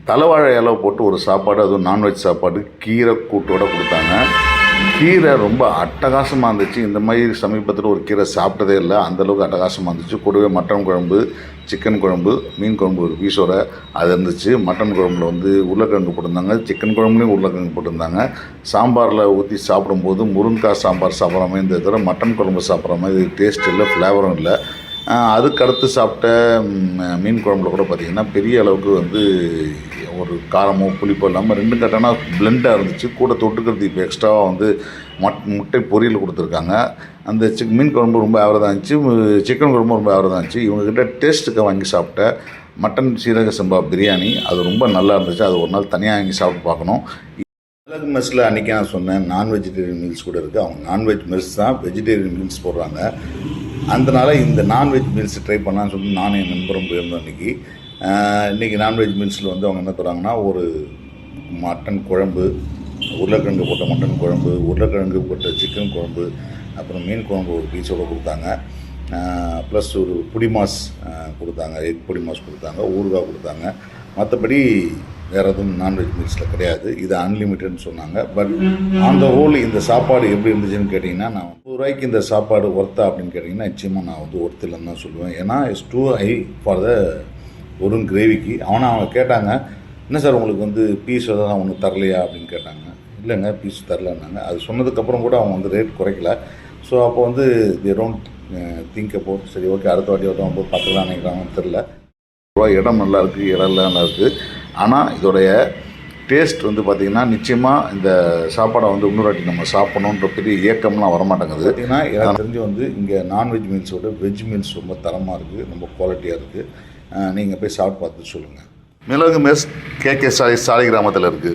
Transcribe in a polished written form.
தலைவாழை இலை போட்டு ஒரு சாப்பாடு, அதுவும் நான்வெஜ் சாப்பாடு, கீரை கூட்டோடு கொடுத்தாங்க. கீரை ரொம்ப அட்டகாசமாக இருந்துச்சு. இந்த மாதிரி சமீபத்தில் ஒரு கீரை சாப்பிட்டதே இல்லை, அந்தளவுக்கு அட்டகாசமாக இருந்துச்சு. கூடவே மட்டன் குழம்பு, சிக்கன் குழம்பு, மீன் குழம்பு ஒரு பீஸோட அது இருந்துச்சு. மட்டன் குழம்புல வந்து உருளைக்கிழங்கு போட்டிருந்தாங்க, சிக்கன் குழம்புலேயும் உருளைக்கிழங்கு போட்டிருந்தாங்க. சாம்பாரில் ஊற்றி சாப்பிடும்போது முருங்கைக்காய் சாம்பார் சாப்பிட்ற மாதிரி இந்த தவிர மட்டன் குழம்பு சாப்பிட்ற மாதிரி டேஸ்ட் இல்லை, ஃப்ளேவரும் இல்லை. அதுக்கடுத்து சாப்பிட்ட மீன் குழம்புல கூட பார்த்திங்கன்னா பெரிய அளவுக்கு வந்து ஒரு காரமோ புளிப்போ இல்லாமல் ரெண்டும் கரெக்டான பிளெண்டாக இருந்துச்சு. கூட தொட்டுக்கிறதுக்கு இப்போ எக்ஸ்ட்ராவாக வந்து முட்டை பொரியல் கொடுத்துருக்காங்க. அந்த மீன் குழம்பு ரொம்ப ஆவரேஜாக இருந்துச்சு, சிக்கன் குழம்பு ரொம்ப ஆவரேஜாக இருந்துச்சு. இவங்ககிட்ட டேஸ்ட்டுக்கு வாங்கி சாப்பிட்ட மட்டன் சீரக சம்பா பிரியாணி அது ரொம்ப நல்லா இருந்துச்சு. அது ஒரு நாள் தனியாக வாங்கி சாப்பிட்டு பார்க்கணும். மிளகு மெஸ்ஸில் அன்றைக்கி நான் சொன்னேன் நான் வெஜிடேரியன் மீல்ஸ் கூட இருக்குது. அவங்க நான்வெஜ் மெஸ் தான் வெஜிடேரியன் மீல்ஸ் போடுறாங்க. அதனால் இந்த நான்வெஜ் மீல்ஸ் ட்ரை பண்ணலான்னு சொல்லிட்டு நானும் என் நண்பரும் போயிருந்தோம். இன்றைக்கி நான்வெஜ் மீல்ஸில் வந்து அவங்க என்ன தராங்கன்னா ஒரு மட்டன் குழம்பு, உருளைக்கிழங்கு போட்ட மட்டன் குழம்பு, உருளைக்கிழங்கு போட்ட சிக்கன் குழம்பு, அப்புறம் மீன் குழம்பு ஒரு பீஸோடு கொடுத்தாங்க. ப்ளஸ் ஒரு பொடி மாஸ் கொடுத்தாங்க, எக் பொடி மாஸ் கொடுத்தாங்க, ஊறுகாய் கொடுத்தாங்க. மற்றபடி வேறு எதுவும் நான்வெஜ் மீல்ஸில் கிடையாது. இது அன்லிமிட்டட்னு சொன்னாங்க. பட் ஆன் த ஹோல் இந்த சாப்பாடு எப்படி இருந்துச்சுன்னு கேட்டிங்கன்னா, நான் ₹100 இந்த சாப்பாடு ஒர்த்தா அப்படின்னு கேட்டிங்கன்னா நிச்சயமாக நான் வந்து ஒர்த்து இல்லைன்னு தான் சொல்லுவேன். ஏன்னா it's too high for the ஒரு கிரேவிக்கு. அவங்க கேட்டாங்க, என்ன சார் உங்களுக்கு வந்து பீஸ் எதாவது ஒன்று தரலையா அப்படின்னு கேட்டாங்க. இல்லைங்க பீஸ் தரலன்னாங்க. அது சொன்னதுக்கப்புறம் கூட அவங்க வந்து ரேட் குறைக்கல. ஸோ அப்போ வந்து தி டோன்ட் திங்க் அபவுட் சரி ஓகே அடுத்த வாட்டி வந்து பார்த்துக்கலாம் நினைக்கிறாங்கன்னு தெரில. இடம் நல்லா இருக்குது, இடம் நல்லா இருக்குது. ஆனால் இதோடைய டேஸ்ட் வந்து பார்த்திங்கன்னா நிச்சயமாக இந்த சாப்பாடை வந்து இன்னொரு வாட்டி நம்ம சாப்பிட்ணுன்ற பெரிய ஏக்கம்லாம் வரமாட்டேங்குது. ஏன்னா எனக்கு தெரிஞ்சு வந்து இங்கே நான்வெஜ் மீல்ஸோட வெஜ் மீல்ஸ் ரொம்ப தரமாக இருக்குது, ரொம்ப குவாலிட்டியாக இருக்குது. நீங்கள் போய் சாப்பிட்டு பார்த்துட்டு சொல்லுங்கள். மிளகு மெஸ் KK சாலை கிராமத்தில் இருக்குது.